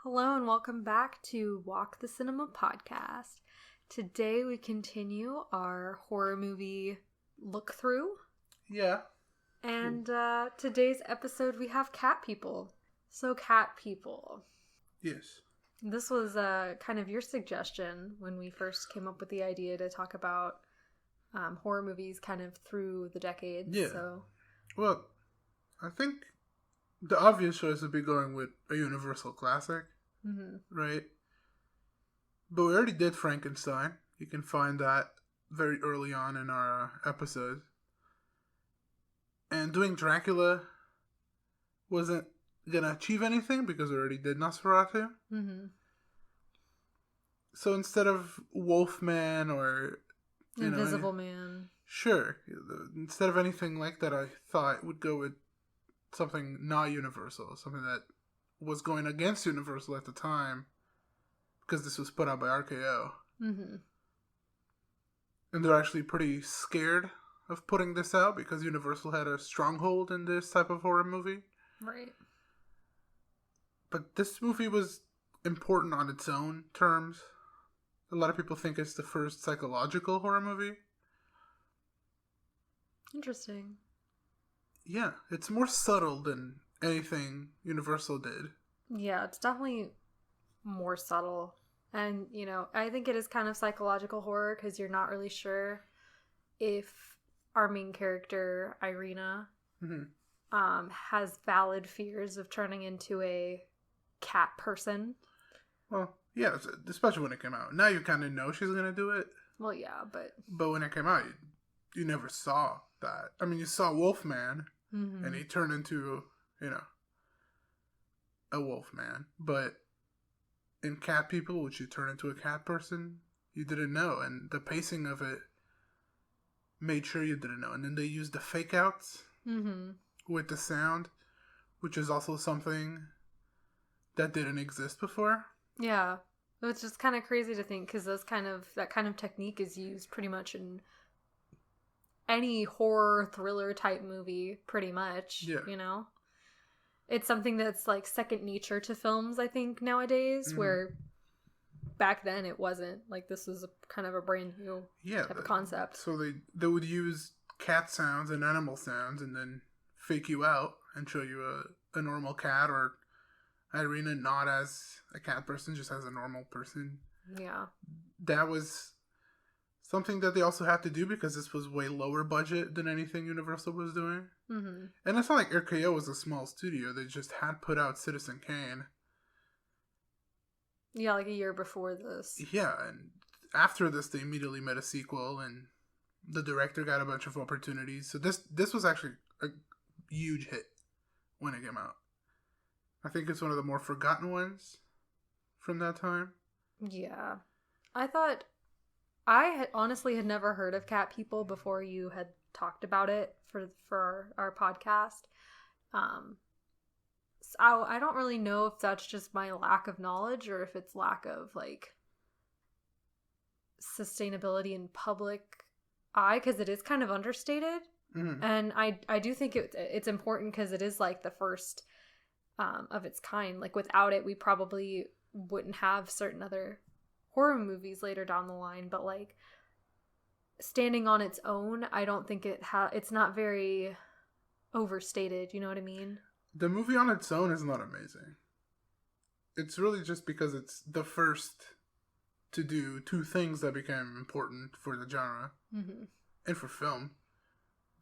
Hello and welcome back to Walk the Cinema podcast. Today we continue our horror movie look through. Yeah. And today's episode we have cat people. So cat people. Yes. This was kind of your suggestion when we first came up with the idea to talk about horror movies kind of through the decades. Yeah. So. Well, I think the obvious choice would be going with a Universal classic, right? But we already did Frankenstein. You can find that very early on in our episode. And doing Dracula wasn't gonna achieve anything because we already did Nosferatu. So instead of Wolfman or Invisible Man. Sure. Instead of anything like that, I thought would go with something not Universal, something that was going against Universal at the time, because this was put out by RKO. And they're actually pretty scared of putting this out because Universal had a stronghold in this type of horror movie. Right. But this movie was important on its own terms. A lot of people think it's the first psychological horror movie. Interesting. Yeah, it's more subtle than anything Universal did. Yeah, it's definitely more subtle. And, I think it is kind of psychological horror because you're not really sure if our main character, Irina, has valid fears of turning into a cat person. Well, yeah, especially when it came out. Now you kind of know she's going to do it. Well, yeah, but... But when it came out, you never saw that. I mean, you saw Wolfman, and he turned into, a wolfman. But in Cat People, which you turn into a cat person, you didn't know. And the pacing of it made sure you didn't know. And then they used the fake outs with the sound, which is also something that didn't exist before. Yeah. It's just kind of crazy to think because that kind of technique is used pretty much in any horror thriller type movie, pretty much. Yeah. It's something that's like second nature to films, I think, nowadays, where back then it wasn't. Like, this was kind of a brand new type of concept. So they would use cat sounds and animal sounds and then fake you out and show you a normal cat, or Irina not as a cat person, just as a normal person. Yeah. That was something that they also had to do because this was way lower budget than anything Universal was doing. And it's not like RKO was a small studio. They just had put out Citizen Kane. Yeah, like a year before this. Yeah, and after this, they immediately made a sequel, and the director got a bunch of opportunities. So this was actually a huge hit when it came out. I think it's one of the more forgotten ones from that time. Yeah. I honestly had never heard of Cat People before you had talked about it for our podcast. So I don't really know if that's just my lack of knowledge or if it's lack of like sustainability in public eye, because it is kind of understated. And I do think it's important because it is like the first of its kind. Like, without it, we probably wouldn't have certain other horror movies later down the line, but like standing on its own, I don't think it's not very overstated, you know what I mean? The movie on its own is not amazing. It's really just because it's the first to do two things that became important for the genre and for film.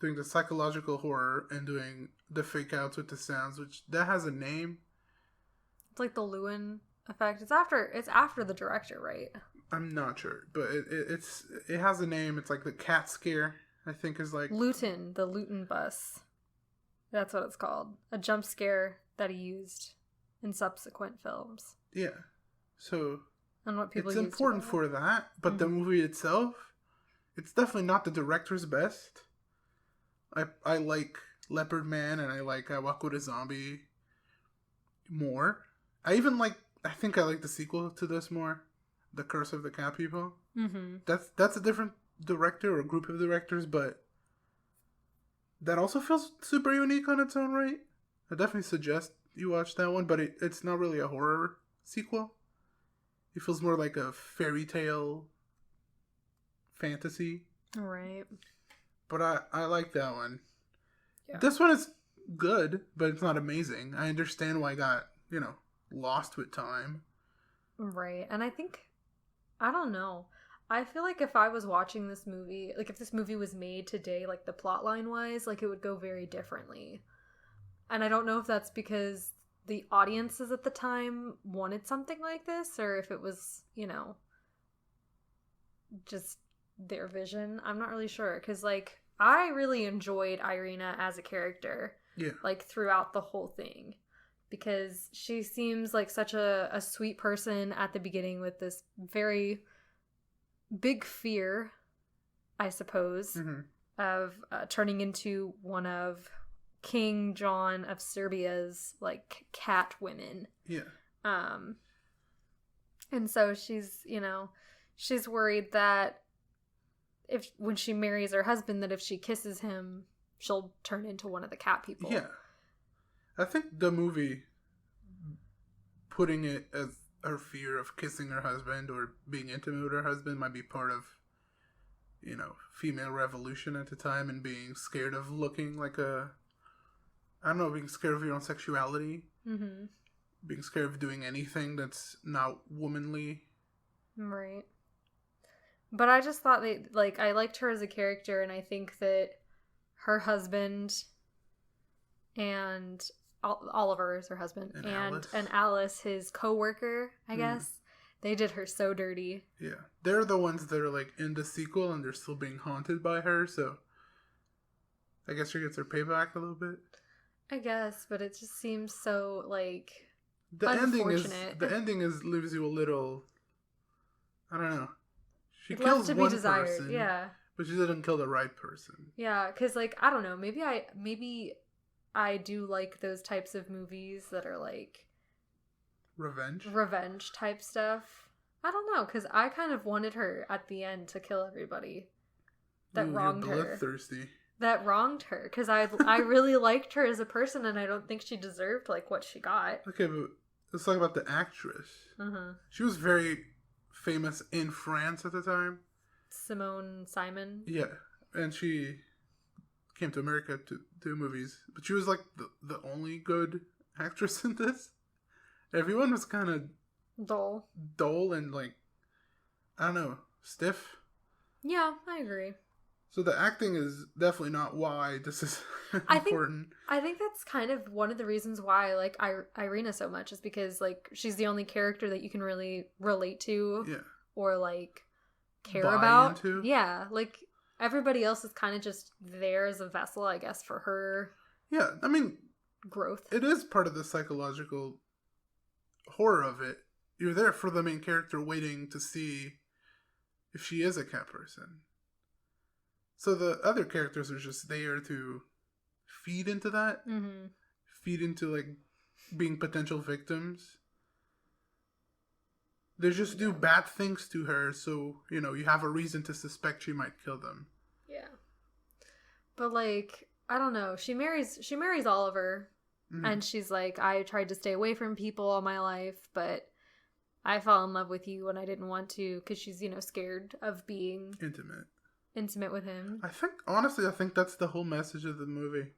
Doing the psychological horror and doing the fake outs with the sounds, which that has a name. It's like the Lewin effect. It's after the director, right? I'm not sure, but it has a name. It's like the cat scare, I think, is like Luton, the Luton bus. That's what it's called. A jump scare that he used in subsequent films. Yeah. So and what people it's important for that, but the movie itself, it's definitely not the director's best. I like Leopard Man and I like I Walk with a Zombie more. I think I like the sequel to this more, The Curse of the Cat People. That's a different director or group of directors, but that also feels super unique on its own right. I definitely suggest you watch that one, but it's not really a horror sequel. It feels more like a fairy tale fantasy. Right. But I like that one. Yeah. This one is good, but it's not amazing. I understand why I got, lost with time. Right. And I think, I don't know. I feel like if I was watching this movie, like if this movie was made today, like the plot line wise, like it would go very differently. And I don't know if that's because the audiences at the time wanted something like this, or if it was, just their vision. I'm not really sure. Because, like, I really enjoyed Irina as a character. Yeah. Like, throughout the whole thing. Because she seems like such a sweet person at the beginning with this very big fear, I suppose, of turning into one of King John of Serbia's, like, cat women. Yeah. And so she's, she's worried that when she marries her husband, that if she kisses him, she'll turn into one of the cat people. Yeah. I think the movie putting it as her fear of kissing her husband or being intimate with her husband might be part of, female revolution at the time, and being scared of looking like being scared of your own sexuality. Mm-hmm. Being scared of doing anything that's not womanly. Right. But I just thought I liked her as a character, and I think that her husband and Oliver is her husband, and Alice, his co-worker, I guess, they did her so dirty. Yeah. They're the ones that are, like, in the sequel, and they're still being haunted by her, so I guess she gets her payback a little bit. I guess, but it just seems so, like, the ending leaves you a little, I don't know. She kills one person, yeah, but she didn't kill the right person. Yeah, because, like, I don't know, maybe I do like those types of movies that are, like, revenge type stuff. I don't know, because I kind of wanted her at the end to kill everybody that wronged her. Bloodthirsty. That wronged her, because I really liked her as a person, and I don't think she deserved, like, what she got. Okay, but let's talk about the actress. She was very famous in France at the time. Simone Simon. Yeah, and she came to America to do movies, but she was, like, the only good actress in this. Everyone was kind of dull and, like, I don't know, stiff. Yeah, I agree. So the acting is definitely not why this is important. I think that's kind of one of the reasons why I like Irina so much, is because, like, she's the only character that you can really relate to, or, like, care about. Into. Yeah, like, everybody else is kind of just there as a vessel, I guess, for her. Yeah, I mean, growth. It is part of the psychological horror of it. You're there for the main character, waiting to see if she is a cat person. So the other characters are just there to feed into that. Feed into, like, being potential victims. They just do bad things to her, so, you have a reason to suspect she might kill them. Yeah. But, like, I don't know. She marries Oliver, and she's like, I tried to stay away from people all my life, but I fell in love with you when I didn't want to, because she's, scared of being intimate with him. I think that's the whole message of the movie.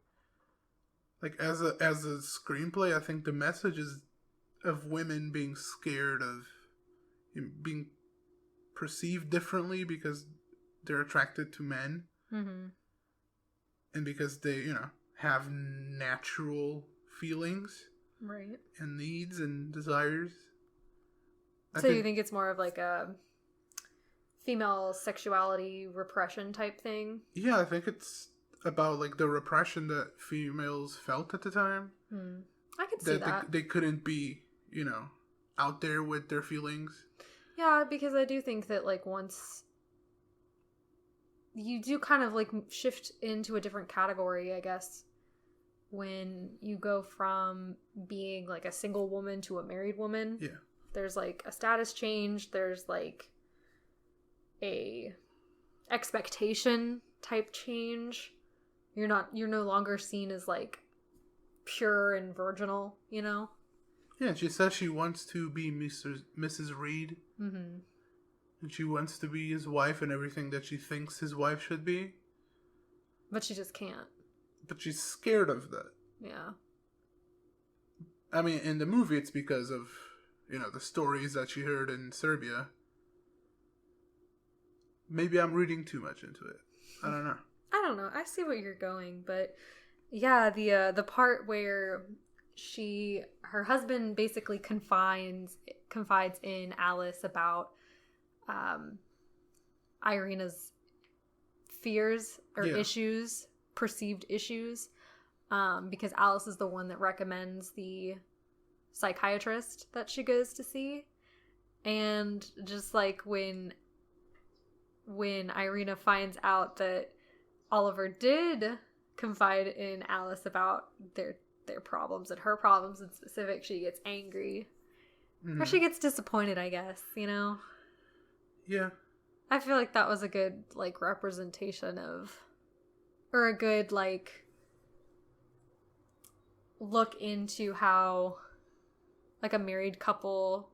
Like, as a screenplay, I think the message is of women being scared of being perceived differently because they're attracted to men. And because they, have natural feelings. Right. And needs and desires. So you think it's more of, like, a female sexuality repression type thing? Yeah, I think it's about, like, the repression that females felt at the time. I could see that. They couldn't be, out there with their feelings. Yeah, because I do think that, like, once you do kind of, like, shift into a different category, I guess, when you go from being, like, a single woman to a married woman. Yeah. There's, like, a status change. There's, like, a expectation type change. You're no longer seen as, like, pure and virginal, Yeah, she says she wants to be Mrs. Reed. Mm-hmm. And she wants to be his wife and everything that she thinks his wife should be. But she just can't. But she's scared of that. Yeah. I mean, in the movie, it's because of, the stories that she heard in Serbia. Maybe I'm reading too much into it. I don't know. I see what you're going, but yeah, the part where her husband basically confides in Alice about Irina's fears or issues, perceived issues, because Alice is the one that recommends the psychiatrist that she goes to see. And just like when Irina finds out that Oliver did confide in Alice about their problems and her problems in specific, she gets angry. Mm-hmm. Or she gets disappointed, I guess, Yeah. I feel like that was a good, representation of, or a good, look into how, a married couple,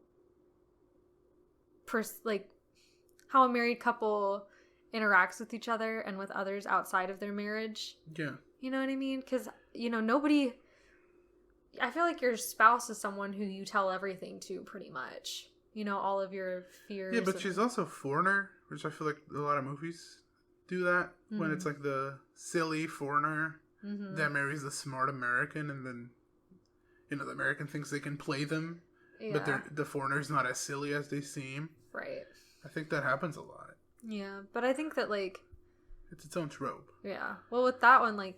how a married couple interacts with each other and with others outside of their marriage. Yeah. You know what I mean? Because, nobody, I feel like your spouse is someone who you tell everything to pretty much. All of your fears. Yeah, but she's also a foreigner, which I feel like a lot of movies do that. Mm-hmm. When it's the silly foreigner that marries the smart American, and then, the American thinks they can play them, but the foreigner's not as silly as they seem. Right. I think that happens a lot. Yeah, but I think that, it's its own trope. Yeah. Well, with that one,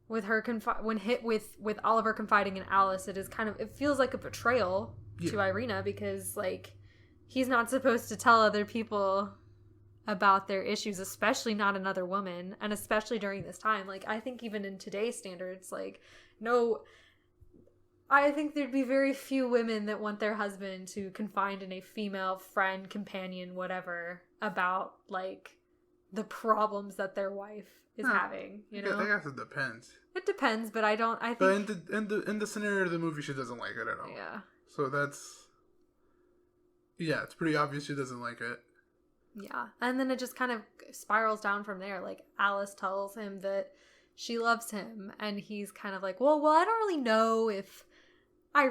with her when hit with Oliver confiding in Alice, it feels like a betrayal to Irina, because he's not supposed to tell other people about their issues, especially not another woman, and especially during this time. I think even in today's standards, no, I think there'd be very few women that want their husband to confide in a female friend, companion, whatever, about the problems that their wife is having. I guess it depends. It depends, but I think. But in the scenario of the movie, she doesn't like it at all. Yeah. So it's pretty obvious she doesn't like it. Yeah. And then it just kind of spirals down from there. Alice tells him that she loves him, and he's kind of well, I don't really know if I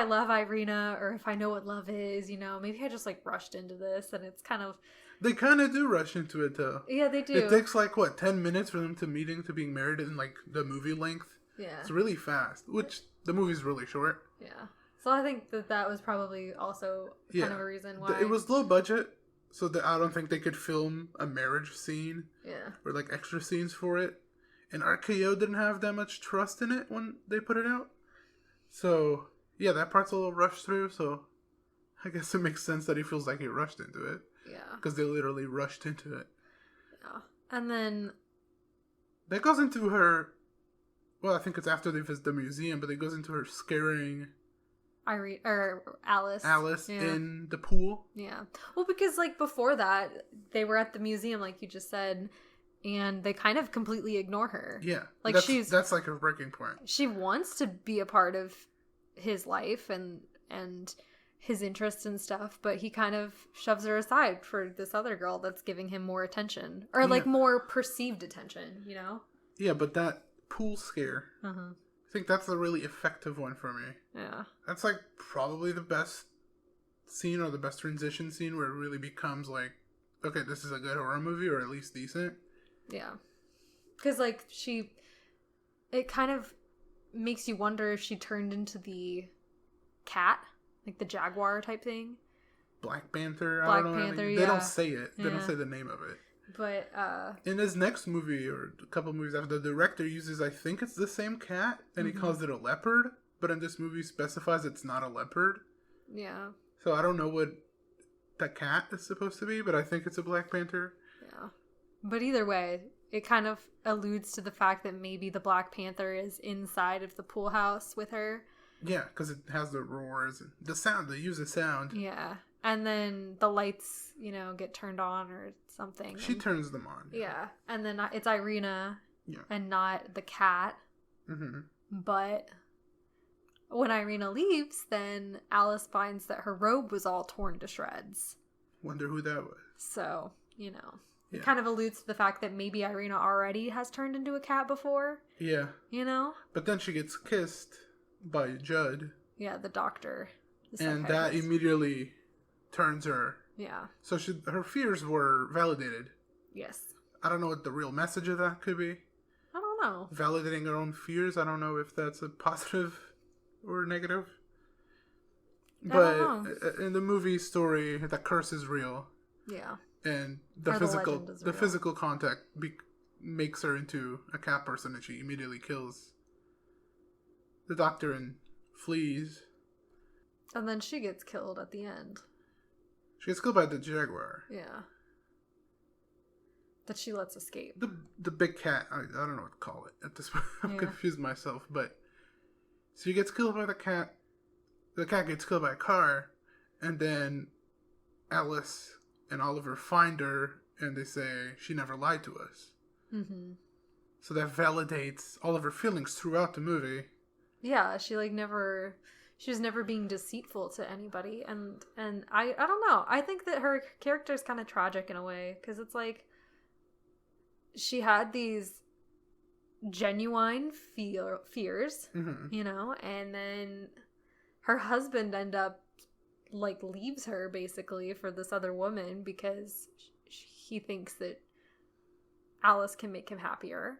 love Irina, or if I know what love is, maybe I just rushed into this, and it's kind of. They kind of do rush into it, though. Yeah, they do. It takes 10 minutes for them to being married in the movie length. Yeah. It's really fast, which the movie's really short. Yeah. So I think that was probably also kind of a reason why. It was low budget, so that I don't think they could film a marriage scene. Yeah. Or extra scenes for it. And RKO didn't have that much trust in it when they put it out. So, yeah, that part's a little rushed through, so I guess it makes sense that he feels like he rushed into it. Yeah. Because they literally rushed into it. Yeah. And then. That goes into her. Well, I think it's after they visit the museum, but it goes into her scaring. Alice in the pool. Yeah. Well, because before that, they were at the museum, like you just said, and they kind of completely ignore her. Yeah. That's her breaking point. She wants to be a part of his life and his interests and stuff, but he kind of shoves her aside for this other girl that's giving him more attention, or more perceived attention, Yeah, but that pool scare. Uh-huh. I think that's a really effective one for me. Yeah. That's probably the best scene, or the best transition scene, where it really becomes okay, this is a good horror movie, or at least decent. Yeah. Because it kind of makes you wonder if she turned into the cat, the jaguar type thing. Black Panther. Black Panther, yeah. They don't say it. They don't say the name of it. But, in his next movie, or a couple movies after, the director uses, I think it's the same cat, and he calls it a leopard, but in this movie specifies it's not a leopard. Yeah. So I don't know what that cat is supposed to be, but I think it's a Black Panther. Yeah. But either way, it kind of alludes to the fact that maybe the Black Panther is inside of the pool house with her. Yeah, because it has the roars and the sound. They use the sound. Yeah. And then the lights, get turned on or something. She turns them on. Yeah. And then it's Irina and not the cat. Mm-hmm. But when Irina leaves, then Alice finds that her robe was all torn to shreds. Wonder who that was. So, it kind of alludes to the fact that maybe Irina already has turned into a cat before. Yeah. But then she gets kissed by Judd. Yeah, the doctor. And that immediately turns her. Yeah. So her fears were validated. Yes. I don't know what the real message of that could be. I don't know. Validating her own fears. I don't know if that's a positive or negative. But in the movie story, the curse is real. Yeah. And the physical contact makes her into a cat person, and she immediately kills the doctor and flees. And then she gets killed at the end. She gets killed by the jaguar. Yeah. That she lets escape. The big cat. I don't know what to call it at this point. I'm confused myself. But she gets killed by the cat. The cat gets killed by a car. And then Alice and Oliver find her, and they say she never lied to us. Mm-hmm. So that validates all of her feelings throughout the movie. Yeah, she was never being deceitful to anybody, and I don't know. I think that her character is kind of tragic in a way, because it's like she had these genuine fears, and then her husband leaves her basically for this other woman because he thinks that Alice can make him happier.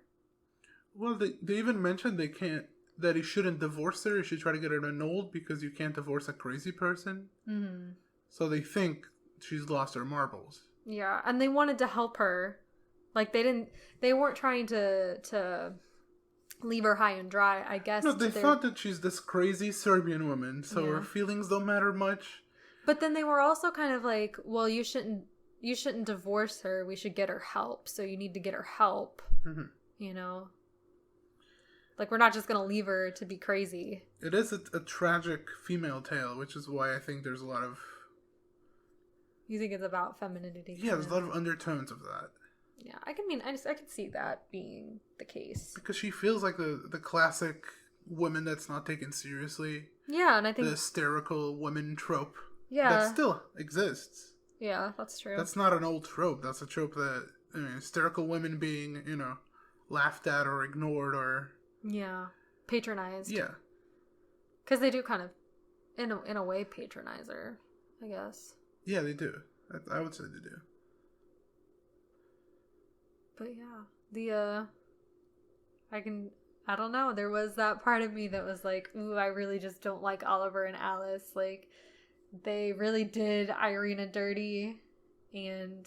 Well, they even mentioned that he shouldn't divorce her. He should try to get her annulled because you can't divorce a crazy person. Mm-hmm. So they think she's lost her marbles. Yeah, and they wanted to help her. Like they weren't trying to leave her high and dry, I guess. No, they thought that she's this crazy Serbian woman, so her feelings don't matter much. But then they were also kind of like, well, you shouldn't divorce her. We should get her help. So you need to get her help. Mm-hmm. Like, we're not just going to leave her to be crazy. It is a tragic female tale, which is why I think there's a lot of... You think it's about femininity? Yeah, there's a lot of undertones of that. Yeah, I can see that being the case. Because she feels like the classic woman that's not taken seriously. Yeah, and I think... The hysterical woman trope. Yeah. That still exists. Yeah, that's true. That's not an old trope. That's a trope that, hysterical women being, laughed at or ignored or... Yeah. Patronized. Yeah. Because they do kind of, in a way, patronize her, I guess. Yeah, they do. I would say they do. But yeah, I don't know, there was that part of me that was like, ooh, I really just don't like Oliver and Alice. Like, they really did Irina dirty, and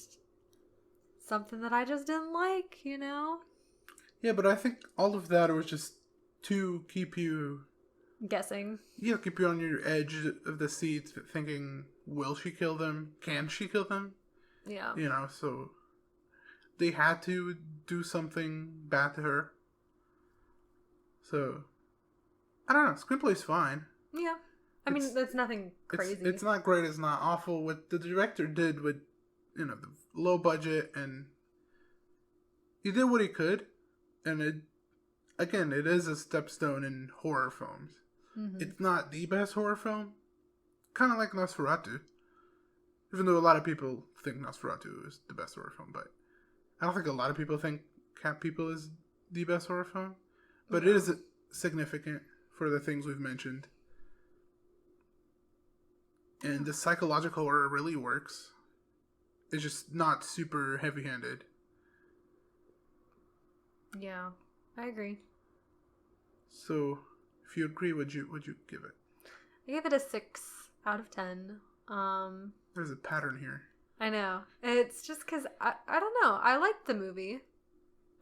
something that I just didn't like, Yeah, but I think all of that was just to keep you... guessing. Yeah, keep you on your edge of the seat, thinking, will she kill them? Can she kill them? Yeah. So... They had to do something bad to her. So, I don't know. Screenplay's fine. Yeah. I mean, that's nothing crazy. It's not great. It's not awful. What the director did with, the low budget, and he did what he could. And it is a stepstone in horror films. Mm-hmm. It's not the best horror film. Kind of like Nosferatu. Even though a lot of people think Nosferatu is the best horror film, but I don't think a lot of people think Cat People is the best horror film, but it is significant for the things we've mentioned. And the psychological horror really works. It's just not super heavy-handed. Yeah, I agree. So, if you agree, would you give it? I give it a 6 out of 10. There's a pattern here. I know. It's just because, I don't know. I liked the movie.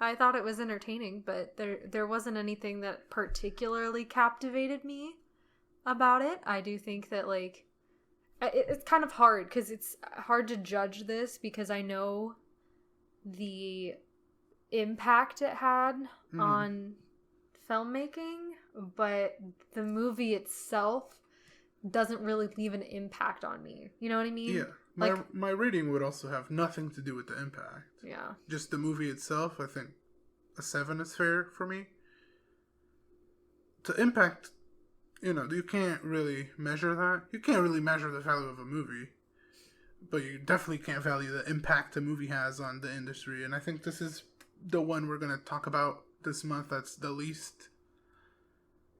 I thought it was entertaining, but there wasn't anything that particularly captivated me about it. I do think that, like, it's kind of hard, because it's hard to judge this, because I know the impact it had on filmmaking, but the movie itself doesn't really leave an impact on me. You know what I mean? Yeah. My rating would also have nothing to do with the impact. Yeah. Just the movie itself, I think a 7 is fair for me. The impact You can't really measure that. You can't really measure the value of a movie, but you definitely can't value the impact a movie has on the industry. And I think this is the one we're going to talk about this month that's the least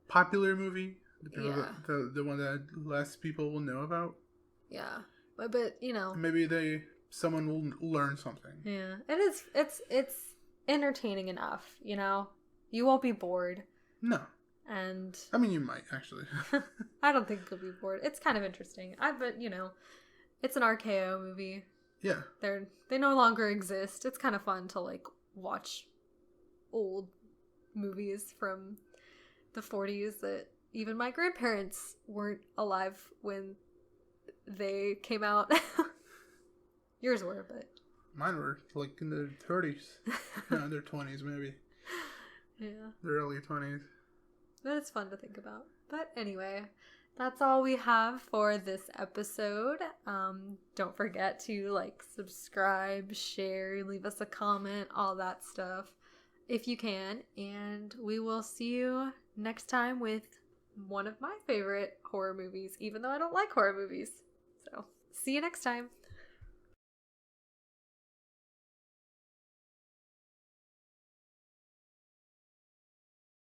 popular movie. The one that less people will know about. Yeah. But maybe someone will learn something. Yeah. It's entertaining enough, You won't be bored. No. And I mean, you might, actually. I don't think you'll be bored. It's kind of interesting. But it's an RKO movie. Yeah. They no longer exist. It's kind of fun to, like, watch old movies from the 40s that even my grandparents weren't alive when they came out. Yours were, but... Mine were, like, in their 30s. No, their 20s, maybe. Yeah. Their early 20s. But it's fun to think about. But anyway, that's all we have for this episode. Don't forget to, like, subscribe, share, leave us a comment, all that stuff, if you can. And we will see you next time with one of my favorite horror movies, even though I don't like horror movies. So, see you next time.